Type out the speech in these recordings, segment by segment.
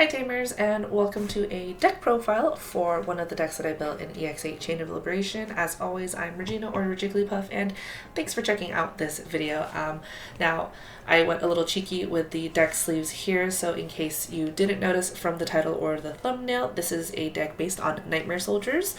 Hi Tamers, and welcome to a deck profile for one of the decks that I built in EX8 Chain of Liberation. As always, I'm Regina or Jigglypuff, and thanks for checking out this video. Now, I went a little cheeky with the deck sleeves here, so in case you didn't notice from the title or the thumbnail, this is a deck based on Nightmare Soldiers.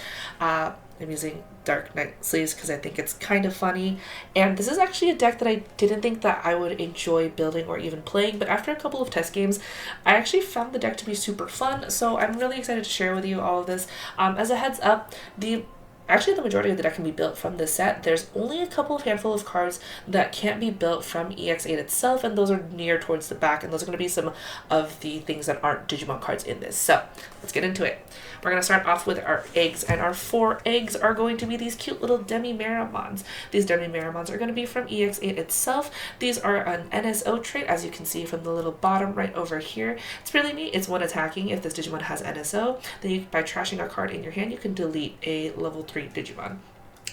I'm using Dark Knight sleeves because I think it's kind of funny, and this is actually a deck that I didn't think that I would enjoy building or even playing, but after a couple of test games I actually found the deck to be super fun, so I'm really excited to share with you all of this. As a heads up, actually the majority of the deck can be built from this set. There's only a handful of cards that can't be built from EX8 itself, and those are near towards the back, and those are going to be some of the things that aren't Digimon cards in this. So let's get into it. We're going to start off with our eggs, and our 4 eggs are going to be these cute little DemiMeramons. These DemiMeramons are going to be from EX8 itself. These are an NSO trait, as you can see from the little bottom right over here. It's really neat. It's one attacking. If this Digimon has NSO, then by trashing a card in your hand, you can delete a level 3 Digimon.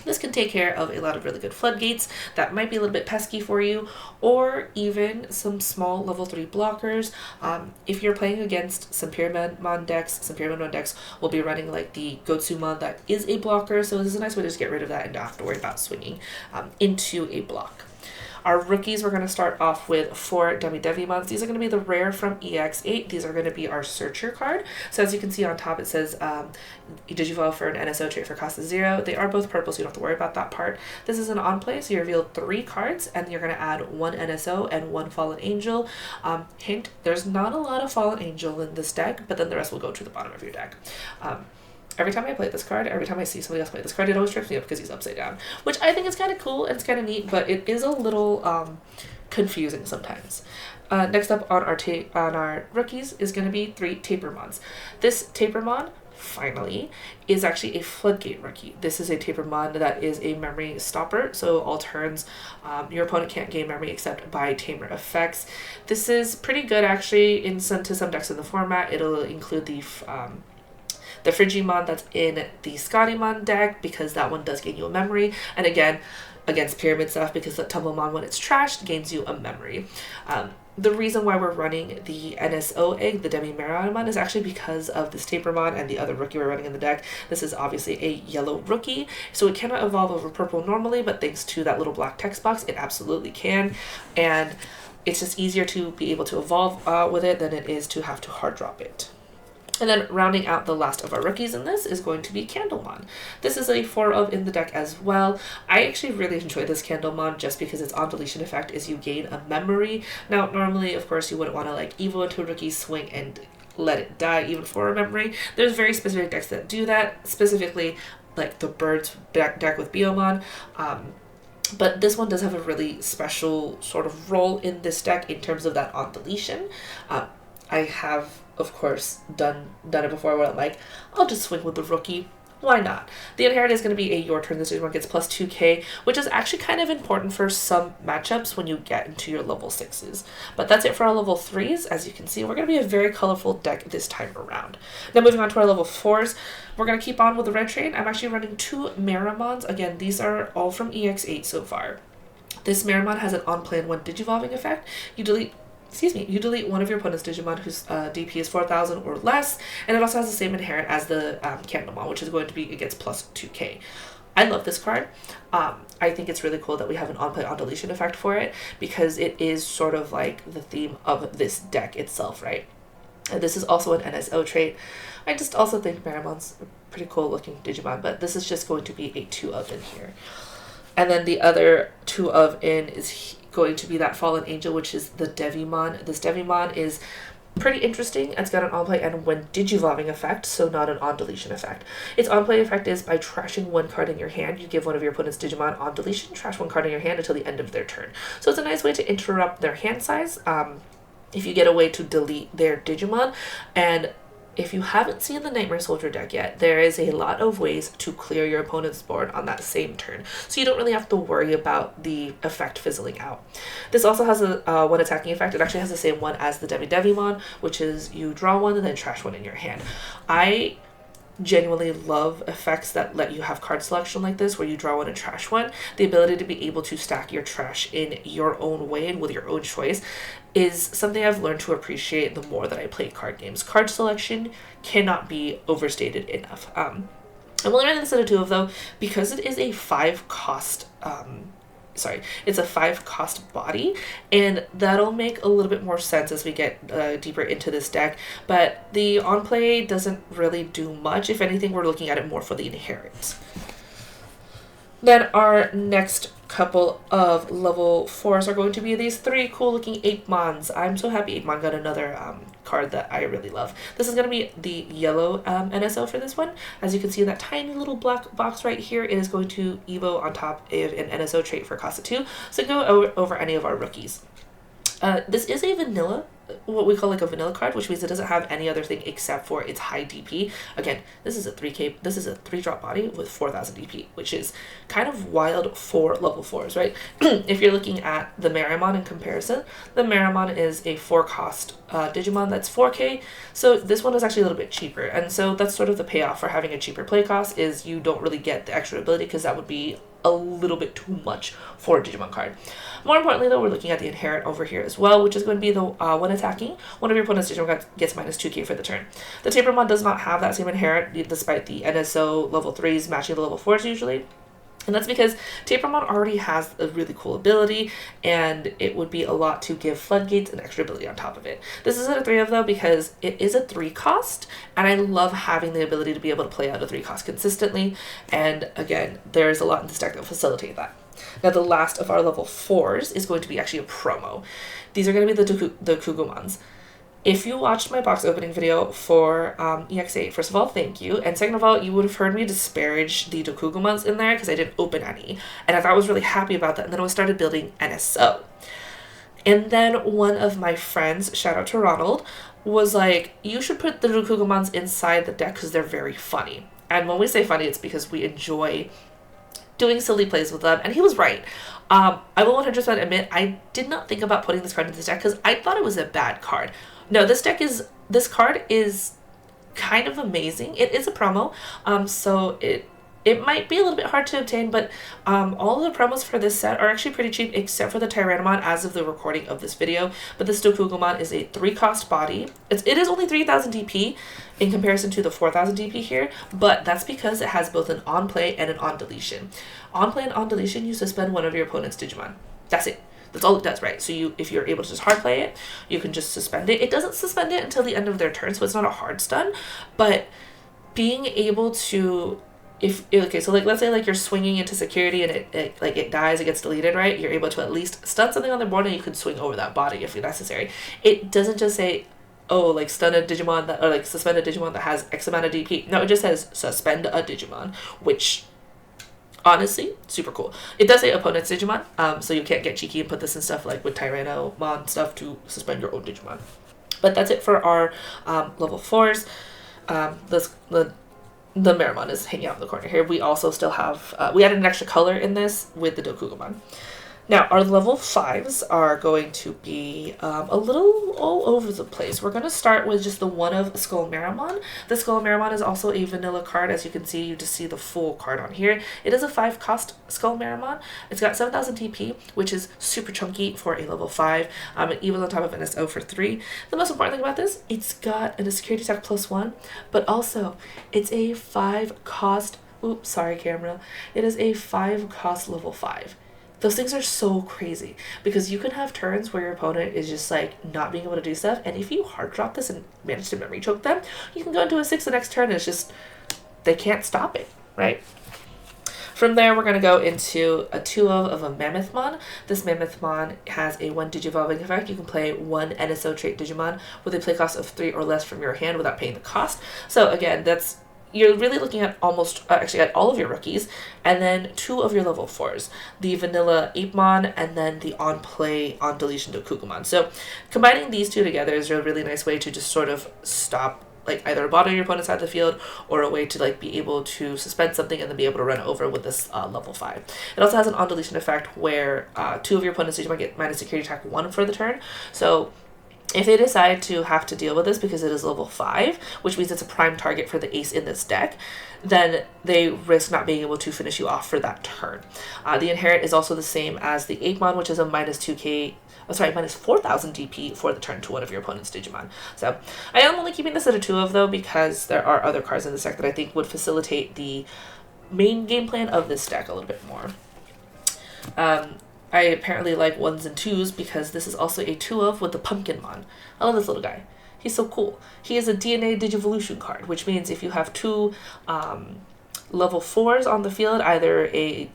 This can take care of a lot of really good floodgates that might be a little bit pesky for you, or even some small level 3 blockers. If you're playing against some Tapirmon decks will be running like the Gotsumon that is a blocker, so this is a nice way to just get rid of that and not have to worry about swinging into a block. Our rookies, we're going to start off with 4 DemiDevimons. These are going to be the rare from EX8. These are going to be our searcher card. So as you can see on top, it says Digivolve for an NSO trait for cost of 0. They are both purple, so you don't have to worry about that part. This is an on-play, so you reveal 3 cards, and you're going to add 1 NSO and 1 Fallen Angel. Hint, there's not a lot of Fallen Angel in this deck, but then the rest will go to the bottom of your deck. Every time I play this card, every time I see somebody else play this card, it always trips me up because he's upside down, which I think is kind of cool and it's kind of neat, but it is a little confusing sometimes. Next up on our rookies is going to be 3 Tapirmons. This Tapirmon, finally, is actually a floodgate rookie. This is a Tapirmon that is a memory stopper, so all turns your opponent can't gain memory except by Tamer effects. This is pretty good actually to some decks in the format. It'll include the Frigimon that's in the Scottymon deck, because that one does gain you a memory, and again against pyramid stuff, because the Tumblemon, when it's trashed, gains you a memory. The reason why we're running the NSO egg, the DemiMeramon, is actually because of this Tapirmon and the other rookie we're running in the deck. This is obviously a yellow rookie, so it cannot evolve over purple normally, but thanks to that little black text box, it absolutely can, and it's just easier to be able to evolve with it than it is to have to hard drop it. And then rounding out the last of our rookies in this is going to be Candlemon. This is a 4 of in the deck as well. I actually really enjoy this Candlemon just because its on deletion effect is you gain a memory. Now normally, of course, you wouldn't want to like evo into a rookie, swing and let it die even for a memory. There's very specific decks that do that, specifically like the Birds deck with Biomon. But this one does have a really special sort of role in this deck in terms of that on deletion. I have, of course, done it before where I'm like, I'll just swing with the rookie. Why not? The inherit is going to be a your turn. This one gets plus 2k, which is actually kind of important for some matchups when you get into your level 6s. But that's it for our level 3s. As you can see, we're going to be a very colorful deck this time around. Now moving on to our level 4s, we're going to keep on with the red train. I'm actually running 2 Meramons. Again, these are all from EX8 so far. This Meramon has an on-play 1 Digivolving effect. You delete one of your opponent's Digimon whose DP is 4,000 or less, and it also has the same inherent as the Candlemon, which is going to be, it gets plus 2k. I love this card. I think it's really cool that we have an on-play on-deletion effect for it, because it is sort of like the theme of this deck itself, right? And this is also an NSO trait. I just also think Meramon's a pretty cool looking Digimon, but this is just going to be a 2 of in here. And then the other 2 of in is going to be that Fallen Angel, which is the Devimon. This Devimon is pretty interesting. It's got an on-play and 1 Digivolving effect, so not an on-deletion effect. Its on-play effect is by trashing 1 card in your hand, you give one of your opponent's Digimon on deletion, trash 1 card in your hand until the end of their turn. So it's a nice way to interrupt their hand size if you get a way to delete their Digimon. And if you haven't seen the Nightmare Soldier deck yet, there is a lot of ways to clear your opponent's board on that same turn, so you don't really have to worry about the effect fizzling out. This also has a 1 attacking effect. It actually has the same one as the DemiDevimon, which is you draw 1 and then trash 1 in your hand. I genuinely love effects that let you have card selection like this, where you draw 1 and trash 1. The ability to be able to stack your trash in your own way and with your own choice is something I've learned to appreciate the more that I play card games. Card selection cannot be overstated enough. I'm only running this at a 2 of though, because it is a 5 cost, it's a 5 cost body, and that'll make a little bit more sense as we get deeper into this deck, but the on play doesn't really do much. If anything, we're looking at it more for the inherent. Then our next couple of level 4s are going to be these 3 cool looking Apemons. I'm so happy Apemon got another card that I really love. This is going to be the yellow NSO for this one. As you can see in that tiny little black box right here, it is going to Evo on top of an NSO trait for cost of 2. So go over any of our rookies. This is a vanilla, what we call like a vanilla card, which means it doesn't have any other thing except for its high DP. Again, this is a 3K, this is a 3-drop body with 4,000 DP, which is kind of wild for level 4s, right? If you're looking at the Meramon in comparison, the Meramon is a 4-cost Digimon that's 4K, so this one is actually a little bit cheaper, and so that's sort of the payoff for having a cheaper play cost, is you don't really get the extra ability because that would be a little bit too much for a Digimon card. More importantly though, we're looking at the inherent over here as well, which is going to be the when attacking, one of your opponent's Digimon gets minus 2k for the turn. The Tapirmon does not have that same inherent, despite the NSO level 3s matching the level 4s usually. And that's because Tapirmon already has a really cool ability, and it would be a lot to give Floodgates an extra ability on top of it. This is a 3 of though because it is a 3 cost, and I love having the ability to be able to play out a 3 cost consistently, and again, there's a lot in this deck that will facilitate that. Now the last of our level 4s is going to be actually a promo. These are going to be the Kugumons. If you watched my box opening video for EX8, first of all, thank you. And second of all, you would have heard me disparage the Dokugumons in there because I didn't open any. And I was really happy about that. And then I started building NSO. And then one of my friends, shout out to Ronald, was like, you should put the Dokugumons inside the deck because they're very funny. And when we say funny, it's because we enjoy doing silly plays with them, and he was right. I will 100% admit, I did not think about putting this card in this deck because I thought it was a bad card. No, this card is kind of amazing. It is a promo, so it might be a little bit hard to obtain, but all of the promos for this set are actually pretty cheap except for the Tyrannomon as of the recording of this video. But this Dokugumon is a 3-cost body. It is only 3,000 DP in comparison to the 4,000 DP here, but that's because it has both an on-play and an on-deletion. On-play and on-deletion, you suspend one of your opponent's Digimon. That's it. That's all it does, right? So if you're able to just hard play it, you can just suspend it. It doesn't suspend it until the end of their turn, so it's not a hard stun, but being able to, so like let's say like you're swinging into security and it dies, it gets deleted, right? You're able to at least stun something on the board and you can swing over that body if necessary. It doesn't just say, oh, like stun a Digimon that, or like suspend a Digimon that has X amount of DP. No, it just says suspend a Digimon, which honestly, super cool. It does say opponent's Digimon, so you can't get cheeky and put this in stuff like with Tyrannomon stuff to suspend your own Digimon. But that's it for our level 4s. The Meramon is hanging out in the corner here. We also still have, we added an extra color in this with the Dokugumon. Now, our level 5s are going to be a little all over the place. We're going to start with just the one of SkullMeramon. The SkullMeramon is also a vanilla card. As you can see, you just see the full card on here. It is a 5-cost SkullMeramon. It's got 7,000 TP, which is super chunky for a level 5. It evens on top of NSO for 3. The most important thing about this, it's got a security attack +1, but also it's a 5-cost, oops, sorry camera. It is a 5-cost level 5. Those things are so crazy because you can have turns where your opponent is just like not being able to do stuff, and if you hard drop this and manage to memory choke them, you can go into a 6 the next turn and it's just, they can't stop it, right? From there, we're going to go into a 2 of a Mammothmon. This Mammothmon has a 1 Digivolving effect. You can play 1 NSO trait Digimon with a play cost of 3 or less from your hand without paying the cost. So again, you're really looking at almost, actually at all of your rookies, and then 2 of your level 4s, the vanilla Apemon, and then the on-play, on-deletion Dokugumon. So combining these 2 together is a really nice way to just sort of stop like either a bottom of your opponent's side of the field or a way to like be able to suspend something and then be able to run over with this level 5. It also has an on-deletion effect where 2 of your opponent's Digimon get minus security attack 1 for the turn. So If they decide to have to deal with this because it is level 5, which means it's a prime target for the ace in this deck, then they risk not being able to finish you off for that turn. The inherit is also the same as the Apemon, which is a minus 2k, minus 4,000 DP for the turn to one of your opponent's Digimon. So I am only keeping this at a 2 of though, because there are other cards in this deck that I think would facilitate the main game plan of this deck a little bit more. I apparently like 1s and 2s because this is also a 2 of with the Pumpkinmon. I love this little guy. He's so cool. He is a DNA Digivolution card, which means if you have 2 level 4s on the field, either a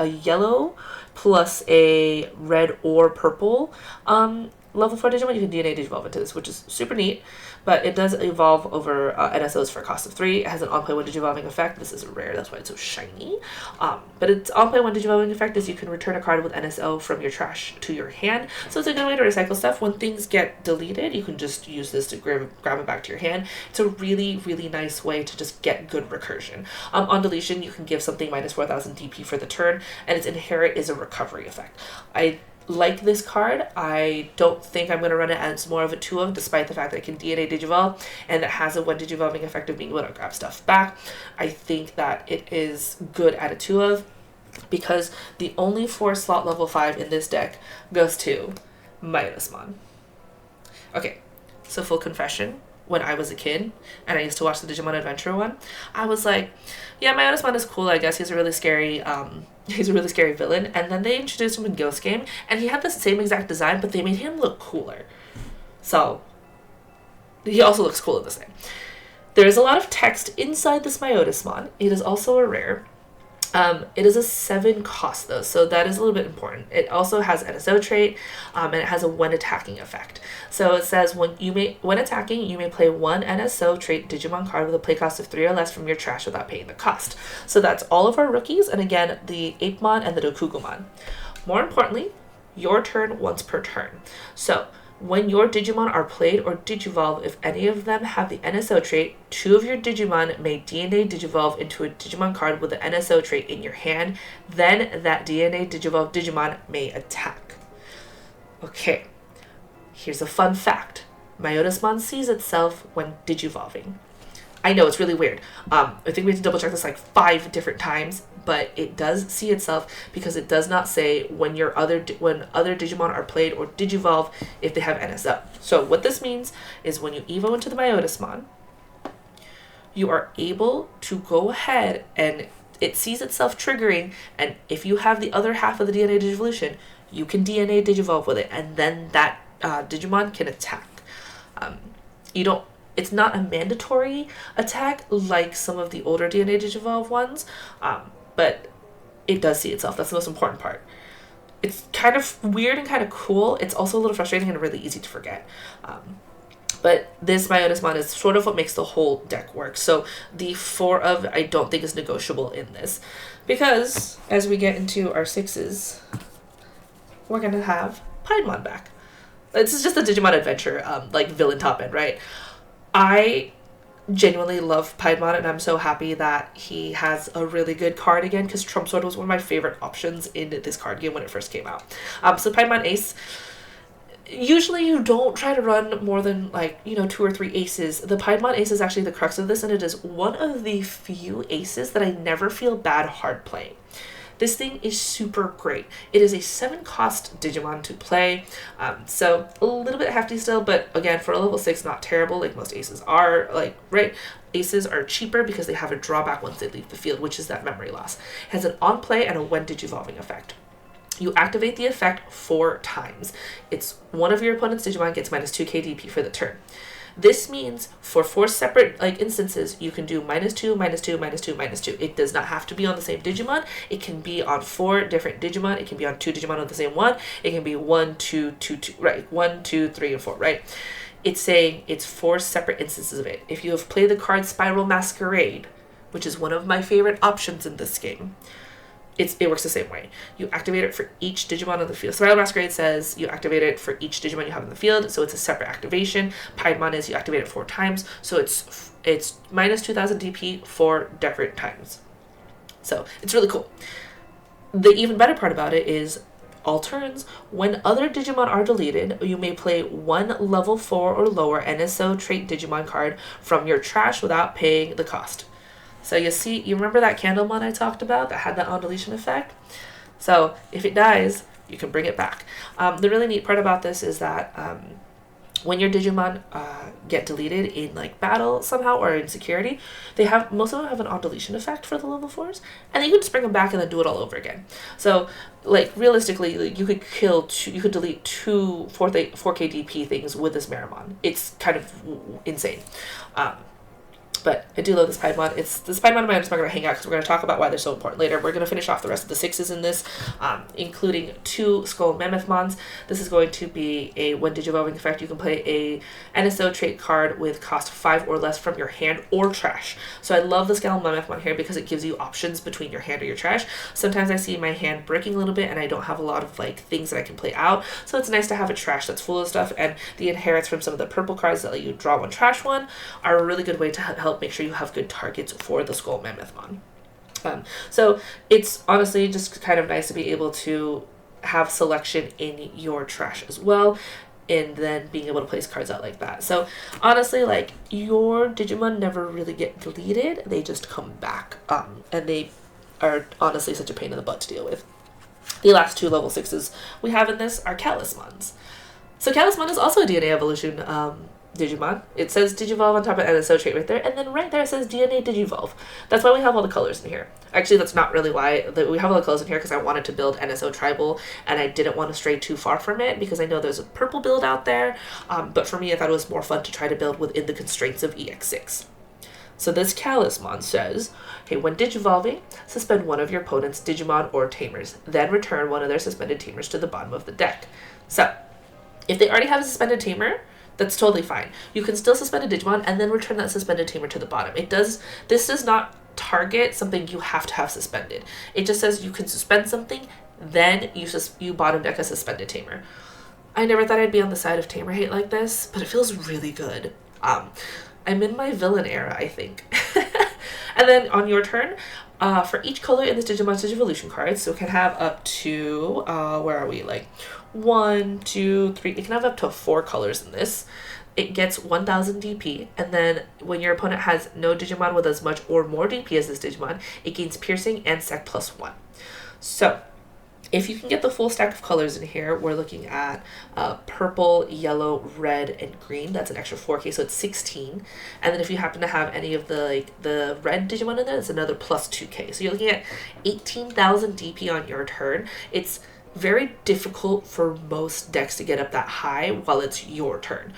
yellow plus a red or purple level 4 Digimon, you can DNA Digivolve into this, which is super neat. But it does evolve over NSOs for a cost of 3. It has an on-play 1 Digivolving effect. This is rare, that's why it's so shiny. But its on-play 1 Digivolving effect is you can return a card with NSO from your trash to your hand. So it's a good way to recycle stuff. When things get deleted, you can just use this to grab it back to your hand. It's a really, really nice way to just get good recursion. On deletion, you can give something minus 4,000 DP for the turn, and its inherit is a recovery effect. I like this card. I don't think I'm going to run it as more of a 2 of, despite the fact that it can DNA Digivolve and it has a 1 Digivolving effect of being able to grab stuff back. I think that it is good at a 2 of because the only 4 slot level 5 in this deck goes to Mammothmon. Okay, so full confession. When I was a kid and I used to watch the Digimon Adventure one, I was like, yeah, Mammothmon is cool, I guess. He's a really scary villain. And then they introduced him in Ghost Game and he had the same exact design, but they made him look cooler. So he also looks cool in this thing. There is a lot of text inside this Mammothmon. It is also a rare. It is a 7 cost though, so that is a little bit important. It also has NSO trait, and it has a when attacking effect. So it says when attacking, you may play 1 NSO trait Digimon card with a play cost of 3 or less from your trash without paying the cost. So that's all of our rookies, and again, the Apemon and the Dokugomon. More importantly, your turn once per turn. So when your Digimon are played or Digivolve, if any of them have the NSO trait, 2 of your Digimon may DNA Digivolve into a Digimon card with the NSO trait in your hand. Then that DNA Digivolve Digimon may attack. Okay, here's a fun fact. Mammothmon sees itself when Digivolving. I know, it's really weird. I think we have to double check this like 5 different times, but it does see itself because it does not say when other Digimon are played or Digivolve if they have NSO. So what this means is when you evo into the Mammothmon, you are able to go ahead and it sees itself triggering, and if you have the other half of the DNA Digivolution, you can DNA Digivolve with it, and then that Digimon can attack. It's not a mandatory attack like some of the older DNA Digivolve ones, but it does see itself. That's the most important part. It's kind of weird and kind of cool. It's also a little frustrating and really easy to forget. But this Mammothmon is sort of what makes the whole deck work. So the 4 of I don't think is negotiable in this, because as we get into our 6s, we're going to have Piedmon back. This is just a Digimon Adventure, like villain top end, right? I genuinely love Piedmon, and I'm so happy that he has a really good card again, because Trump Sword was one of my favorite options in this card game when it first came out. So Piedmon Ace, usually you don't try to run more than 2 or 3 aces. The Piedmon Ace is actually the crux of this, and it is one of the few aces that I never feel bad hard playing. This thing is super great. It is a 7 cost Digimon to play, so a little bit hefty still, but again, for a level 6, not terrible like most aces are, right? Aces are cheaper because they have a drawback once they leave the field, which is that memory loss. It has an on play and a when Digivolving effect. You activate the effect 4 times. It's one of your opponent's Digimon gets minus 2 KDP for the turn. This means for 4 separate instances, you can do -2, -2, -2, -2. It does not have to be on the same Digimon. It can be on 4 different Digimon. It can be on 2 Digimon on the same one. It can be 1, 2, 2, 2, right? 1, 2, 3, and 4, right? It's saying it's 4 separate instances of it. If you have played the card Spiral Masquerade, which is one of my favorite options in this game, it works the same way. You activate it for each Digimon on the field. Spiral Masquerade says you activate it for each Digimon you have in the field, so it's a separate activation. Piedmon is you activate it 4 times, so it's minus 2,000 DP 4 different times. So it's really cool. The even better part about it is all turns, when other Digimon are deleted, you may play one level 4 or lower NSO trait Digimon card from your trash without paying the cost. So you see, you remember that Candlemon I talked about that had that on deletion effect? So if it dies, you can bring it back. The really neat part about this is that when your Digimon get deleted in like battle somehow or in security, most of them have an on deletion effect for the level 4s, and then you can just bring them back and then do it all over again. So like realistically, like, you could delete two 4K DP things with this Meramon. It's kind of insane. But I do love this Apemon. The Apemon I'm just not going to hang out because we're going to talk about why they're so important later. We're going to finish off the rest of the 6s in this, including 2 SkullMammothmons. This is going to be a when Digivolving effect. You can play a NSO trait card with cost 5 or less from your hand or trash. So I love the SkullMammothmon here because it gives you options between your hand or your trash. Sometimes I see my hand breaking a little bit and I don't have a lot of like things that I can play out. So it's nice to have a trash that's full of stuff, and the inherits from some of the purple cards that let you draw one, trash one are a really good way to help make sure you have good targets for the SkullMammothmon. So it's honestly just kind of nice to be able to have selection in your trash as well, and then being able to place cards out like that. So honestly, like, your Digimon never really get deleted, they just come back, and they are honestly such a pain in the butt to deal with. The last 2 level 6s we have in this are Callismons. So Callismon is also a DNA evolution Digimon. It says Digivolve on top of NSO trait right there, and then right there it says DNA Digivolve. That's why we have all the colors in here. Actually, that's not really why we have all the colors in here, because I wanted to build NSO Tribal, and I didn't want to stray too far from it, because I know there's a purple build out there, but for me I thought it was more fun to try to build within the constraints of EX6. So this Callismon says, okay, when Digivolving, suspend one of your opponent's Digimon or Tamers, then return one of their suspended Tamers to the bottom of the deck. So, if they already have a suspended Tamer, that's totally fine. You can still suspend a Digimon and then return that suspended Tamer to the bottom. This does not target something you have to have suspended. It just says you can suspend something, then you bottom deck a suspended Tamer. I never thought I'd be on the side of Tamer hate like this, but it feels really good. I'm in my villain era, I think. And then on your turn, for each color in this Digimon's Digivolution card, so it can have up to, where are we, like 1, 2, 3, it can have up to 4 colors in this. It gets 1000 DP, and then when your opponent has no Digimon with as much or more DP as this Digimon, it gains piercing and sec +1. So if you can get the full stack of colors in here, we're looking at purple, yellow, red, and green. That's an extra 4K, so it's 16. And then if you happen to have any of the red Digimon in there, it's another plus 2K. So you're looking at 18,000 DP on your turn. It's very difficult for most decks to get up that high while it's your turn.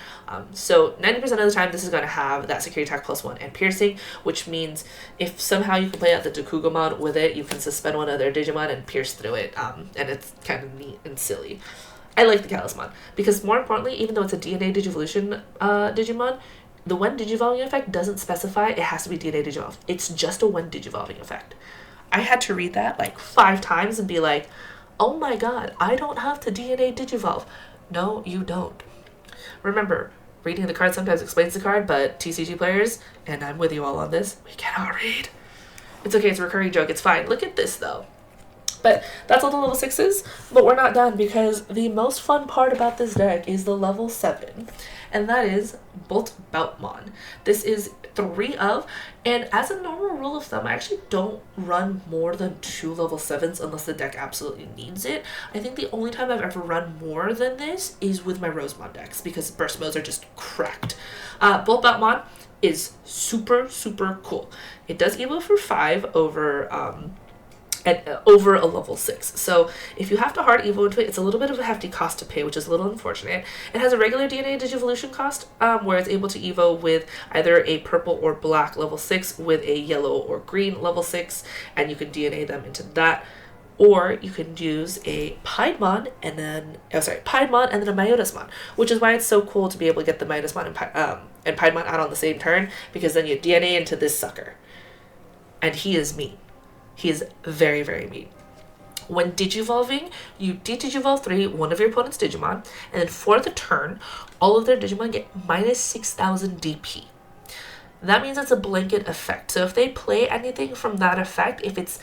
So 90% of the time this is going to have that security attack +1 and piercing, which means if somehow you can play out the Dakugomon with it, you can suspend one of their Digimon and pierce through it, and it's kind of neat and silly. I like the Callismon because, more importantly, even though it's a DNA Digivolution Digimon, the when Digivolving effect doesn't specify it has to be DNA Digivolve. It's just a when Digivolving effect. I had to read that like 5 times and be like, oh my god, I don't have to DNA Digivolve. No, you don't. Remember, reading the card sometimes explains the card, but TCG players, and I'm with you all on this, we cannot read. It's okay, it's a recurring joke, it's fine. Look at this though. But that's all the level 6s, but we're not done because the most fun part about this deck is the level 7, and that is BoltBoutamon. This is 3 of, and as a normal rule of thumb, I actually don't run more than 2 level 7s unless the deck absolutely needs it. I think the only time I've ever run more than this is with my Rosemon decks because burst modes are just cracked. BoltBoutamon is super, super cool. It does evo for 5 over a level 6. So if you have to hard evo into it, it's a little bit of a hefty cost to pay, which is a little unfortunate. It has a regular DNA Digivolution cost, where it's able to evo with either a purple or black level 6 with a yellow or green level 6, and you can DNA them into that. Or you can use a Piedmon and then a Mammothmon, which is why it's so cool to be able to get the Mammothmon and Piedmon out on the same turn, because then you DNA into this sucker. And he is mean. He is very, very mean. When Digivolving, you de-Digivolve 3, one of your opponent's Digimon, and then for the turn, all of their Digimon get minus 6,000 DP. That means it's a blanket effect. So if they play anything from that effect, if it's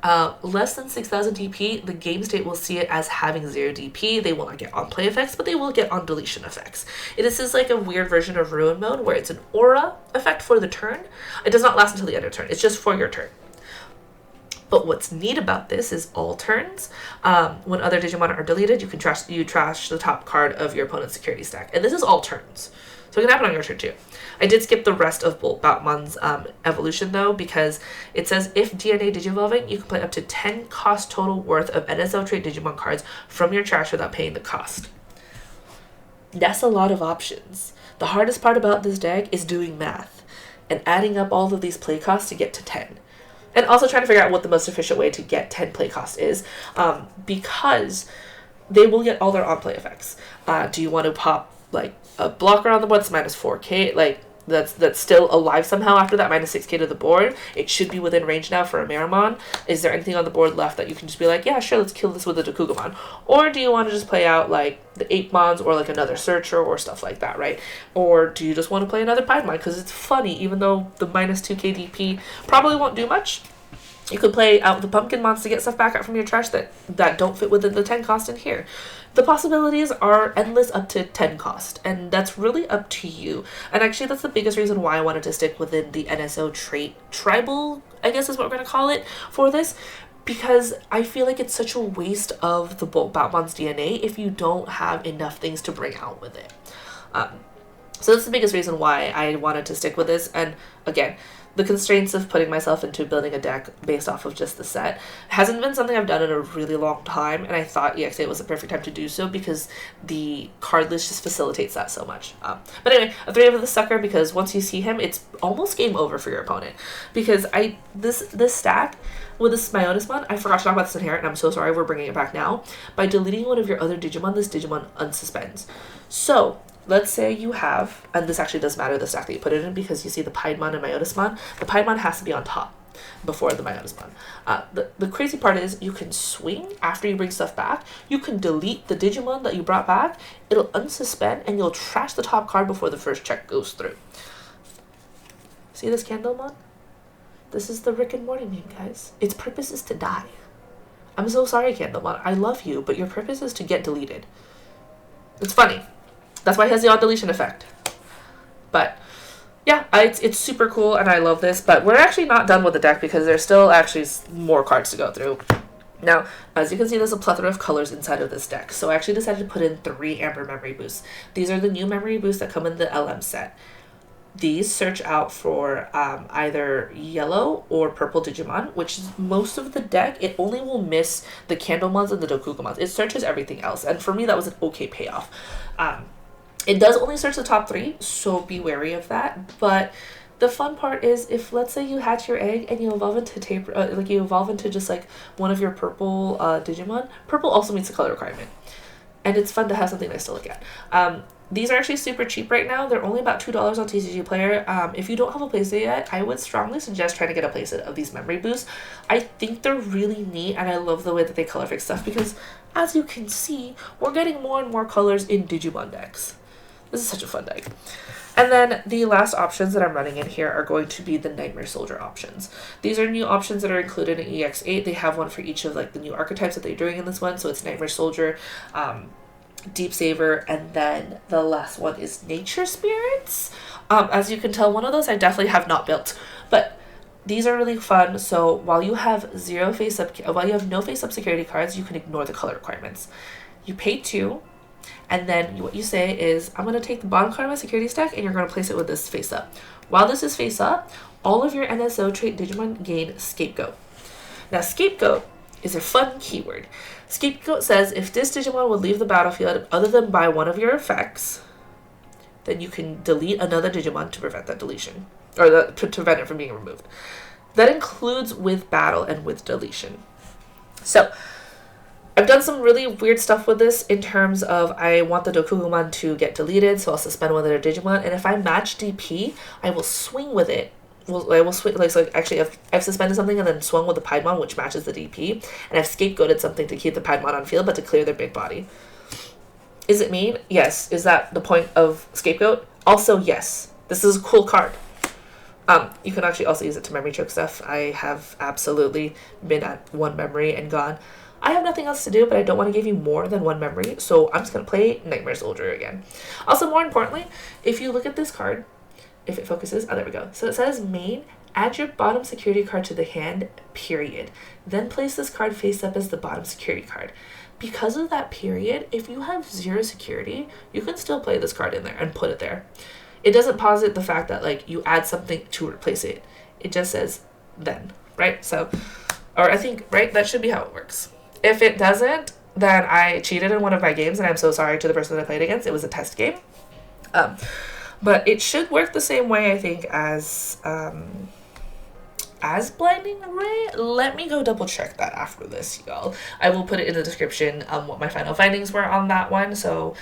Less than 6,000 DP, the game state will see it as having 0 DP. They will not get on play effects, but they will get on deletion effects. It is like a weird version of Ruin mode where it's an aura effect for the turn. It does not last until the end of turn. It's just for your turn. But what's neat about this is all turns, when other Digimon are deleted, you can trash the top card of your opponent's security stack. And this is all turns. So it can happen on your turn too. I did skip the rest of BoltBoutamon's evolution though, because it says if DNA Digivolving, you can play up to 10 cost total worth of NSO trait Digimon cards from your trash without paying the cost. That's a lot of options. The hardest part about this deck is doing math and adding up all of these play costs to get to 10. And also trying to figure out what the most efficient way to get 10 play cost is, because they will get all their on-play effects. Do you want to pop like a blocker on the board that's minus 4k, like that's still alive somehow after that minus 6k to the board? It should be within range now for a Meramon. Is there anything on the board left that you can just be like, yeah, sure, let's kill this with a Dakugumon? Or do you want to just play out like the Apemons or like another Searcher or stuff like that, right? Or do you just want to play another Piedmon because it's funny, even though the minus 2k DP probably won't do much? You could play out the Pumpkinmons to get stuff back out from your trash that don't fit within the 10 cost in here. The possibilities are endless up to 10 cost, and that's really up to you. And actually, that's the biggest reason why I wanted to stick within the NSO trait tribal, I guess is what we're going to call it, for this, because I feel like it's such a waste of the BoltBoutamon's DNA if you don't have enough things to bring out with it. So that's the biggest reason why I wanted to stick with this. And again, the constraints of putting myself into building a deck based off of just the set hasn't been something I've done in a really long time, and I thought EX8 was the perfect time to do so because the card list just facilitates that so much. But anyway, a 3 of the sucker, because once you see him, it's almost game over for your opponent. Because this stack with this Mammothmon, I forgot to talk about this inherit, and I'm so sorry, we're bringing it back now. By deleting one of your other Digimon, this Digimon unsuspends. So let's say you have, and this actually does matter the stack that you put it in, because you see the Piedmon and Mammothmon. The Piedmon has to be on top before the Mammothmon. The crazy part is you can swing after you bring stuff back. You can delete the Digimon that you brought back. It'll unsuspend, and you'll trash the top card before the first check goes through. See this Candlemon? This is the Rick and Morty meme, guys. Its purpose is to die. I'm so sorry, Candlemon. I love you, but your purpose is to get deleted. It's funny. That's why it has the odd deletion effect. But yeah, it's super cool, and I love this. But we're actually not done with the deck because there's still actually more cards to go through. Now, as you can see, there's a plethora of colors inside of this deck. So I actually decided to put in 3 Amber Memory Boosts. These are the new Memory Boosts that come in the LM set. These search out for either yellow or purple Digimon, which is most of the deck. It only will miss the Candlemons and the Dakugumons. It searches everything else, and for me, that was an okay payoff. It does only search the top 3, so be wary of that. But the fun part is, if let's say you hatch your egg and you evolve into you evolve into just like one of your purple Digimon. Purple also meets the color requirement, and it's fun to have something nice to look at. These are actually super cheap right now. They're only about $2 on TCG Player. If you don't have a playset yet, I would strongly suggest trying to get a playset of these Memory Boosts. I think they're really neat, and I love the way that they color fix stuff because, as you can see, we're getting more and more colors in Digimon decks. This is such a fun deck. And then the last options that I'm running in here are going to be the Nightmare Soldier options. These are new options that are included in EX8. They have one for each of like the new archetypes that they're doing in this one. So it's Nightmare Soldier, Deep Saver, and then the last one is Nature Spirits. As you can tell, one of those I definitely have not built, but these are really fun. So while you have no face-up security cards, you can ignore the color requirements. You pay 2. And then what you say is, I'm going to take the bottom card of my security stack and you're going to place it with this face up. While this is face up, all of your NSO trait Digimon gain Scapegoat. Now, Scapegoat is a fun keyword. Scapegoat says if this Digimon will leave the battlefield other than by one of your effects, then you can delete another Digimon to prevent that deletion, or to prevent it from being removed. That includes with battle and with deletion. So I've done some really weird stuff with this in terms of I want the Dakugumon to get deleted, so I'll suspend one of their Digimon, and if I match DP, I will swing with it. I will swing, actually I've suspended something and then swung with the Piedmon, which matches the DP, and I've scapegoated something to keep the Piedmon on field, but to clear their big body. Is it mean? Yes. Is that the point of Scapegoat? Also, yes. This is a cool card. You can actually also use it to memory choke stuff. I have absolutely been at 1 memory and gone, I have nothing else to do, but I don't want to give you more than 1 memory, so I'm just going to play Nightmare Soldier again. Also, more importantly, if you look at this card, if it focuses, oh, there we go. So it says main, add your bottom security card to the hand, period. Then place this card face up as the bottom security card. Because of that period, if you have 0 security, you can still play this card in there and put it there. It doesn't posit the fact that like you add something to replace it. It just says then, right? So, or I think, right, that should be how it works. If it doesn't, then I cheated in one of my games, and I'm so sorry to the person that I played against. It was a test game. But it should work the same way, I think, as Blinding Ray. Let me go double check that after this, y'all. I will put it in the description what my final findings were on that one, so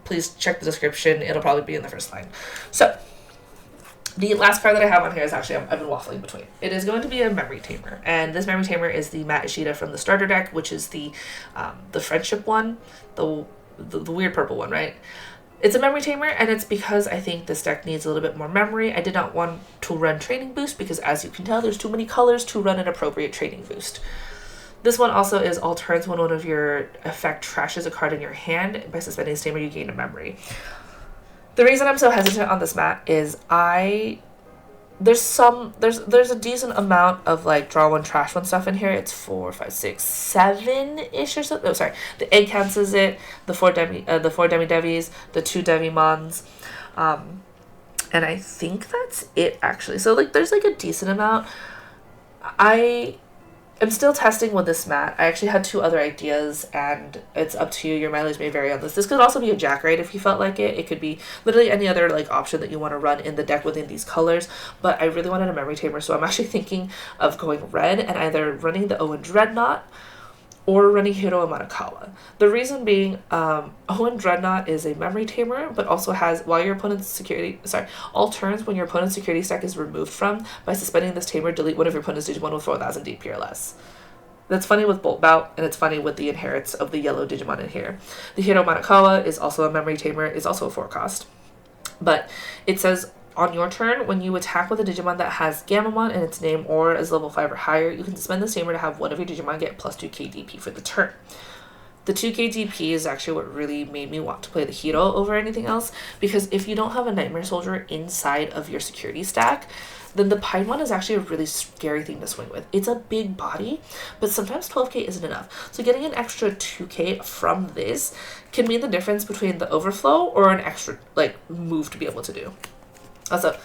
please check the description. It'll probably be in the first line. So the last card that I have on here is actually, I've been waffling between. It is going to be a Memory Tamer, and this Memory Tamer is the Matt Ishida from the starter deck, which is the friendship one, the weird purple one, right? It's a Memory Tamer, and it's because I think this deck needs a little bit more memory. I did not want to run Training Boost because, as you can tell, there's too many colors to run an appropriate Training Boost. This one also is all turns when one of your effect trashes a card in your hand. By suspending this tamer, you gain a memory. The reason I'm so hesitant on this mat is there's a decent amount of like draw 1, trash 1 stuff in here. It's 4, 5, 6, 7-ish or so. Oh, sorry. The egg cancels it. The 4 DemiDevis, the 2 Devimons, and I think that's it actually. So like there's like a decent amount. I'm still testing with this mat. I actually had 2 other ideas, and it's up to you. Your mileage may vary on this. This could also be a Jack Raid if you felt like it. It could be literally any other like option that you want to run in the deck within these colors. But I really wanted a Memory Tamer, so I'm actually thinking of going red and either running the Owen Dreadnought or running Hiro Amanakawa. The reason being, Owen Dreadnought is a Memory Tamer, but also has, while your opponent's security, all turns when your opponent's security stack is removed from, by suspending this Tamer, delete one of your opponent's Digimon with 4,000 DP or less. That's funny with BoltBoutamon, and it's funny with the inherits of the yellow Digimon in here. The Hiro Amanakawa is also a Memory Tamer, is also a 4 cost. But it says, on your turn, when you attack with a Digimon that has Gammamon in its name or is level 5 or higher, you can suspend this tamer to have one of your Digimon get plus 2k DP for the turn. The 2k DP is actually what really made me want to play the Hiro over anything else, because if you don't have a Nightmare Soldier inside of your security stack, then the Apemon is actually a really scary thing to swing with. It's a big body, but sometimes 12k isn't enough. So getting an extra 2k from this can mean the difference between the overflow or an extra like move to be able to do. Also,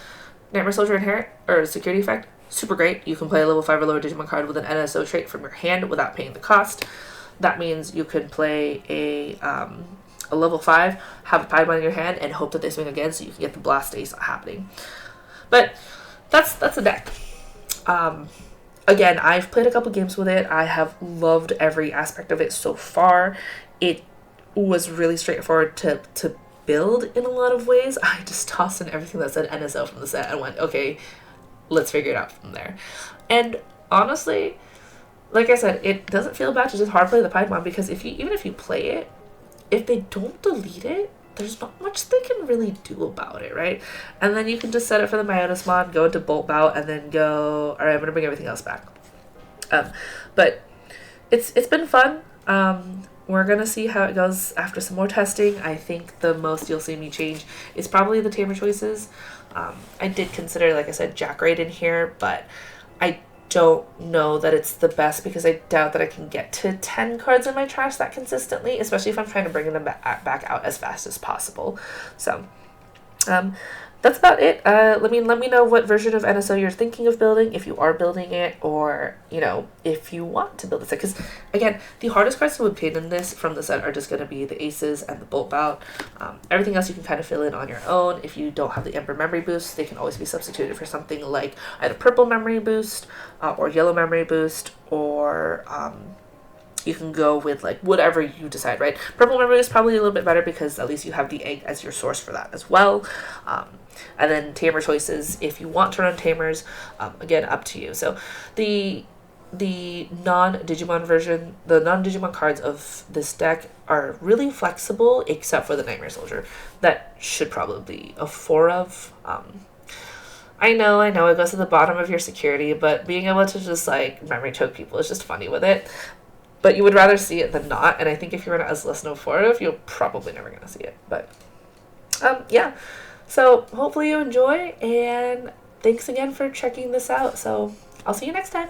Nightmare Soldier inherit or security effect, super great. You can play a level 5 or lower Digimon card with an NSO trait from your hand without paying the cost. That means you could play a level 5, have a Apemon in your hand, and hope that they swing again so you can get the Blast Ace happening. But that's the deck. Again, I've played a couple games with it. I have loved every aspect of it so far. It was really straightforward to build in a lot of ways. I just tossed in everything that said NSO from the set and went, okay, let's figure it out from there. And honestly, like I said, it doesn't feel bad to just hard play the Apemon, because even if you play it, if they don't delete it, there's not much they can really do about it, right? And then you can just set it for the Mammothmon, go into BoltBoutamon, and then go, all right, I'm going to bring everything else back. But it's been fun. We're going to see how it goes after some more testing. I think the most you'll see me change is probably the Tamer choices. I did consider, like I said, Jack Raid in here, but I don't know that it's the best, because I doubt that I can get to 10 cards in my trash that consistently, especially if I'm trying to bring them back out as fast as possible. So, that's about it. Let me know what version of NSO you're thinking of building, if you are building it, or, you know, if you want to build this set. Because, again, the hardest cards to obtain in this from the set are just going to be the Aces and the BoltBoutamon. Everything else you can kind of fill in on your own. If you don't have the Ember Memory Boost, they can always be substituted for something like either Purple Memory Boost, or Yellow Memory Boost, or you can go with like whatever you decide, right? Purple Memory is probably a little bit better because at least you have the egg as your source for that as well. And then Tamer choices, if you want to run Tamers, again, up to you. So the non-Digimon version, the non-Digimon cards of this deck are really flexible, except for the Nightmare Soldier. That should probably be a 4 of. I know, it goes to the bottom of your security, but being able to just like memory choke people is just funny with it. But you would rather see it than not, and I think if you run it as list no 4, you're probably never gonna see it. But yeah. So hopefully you enjoy, and thanks again for checking this out. So I'll see you next time.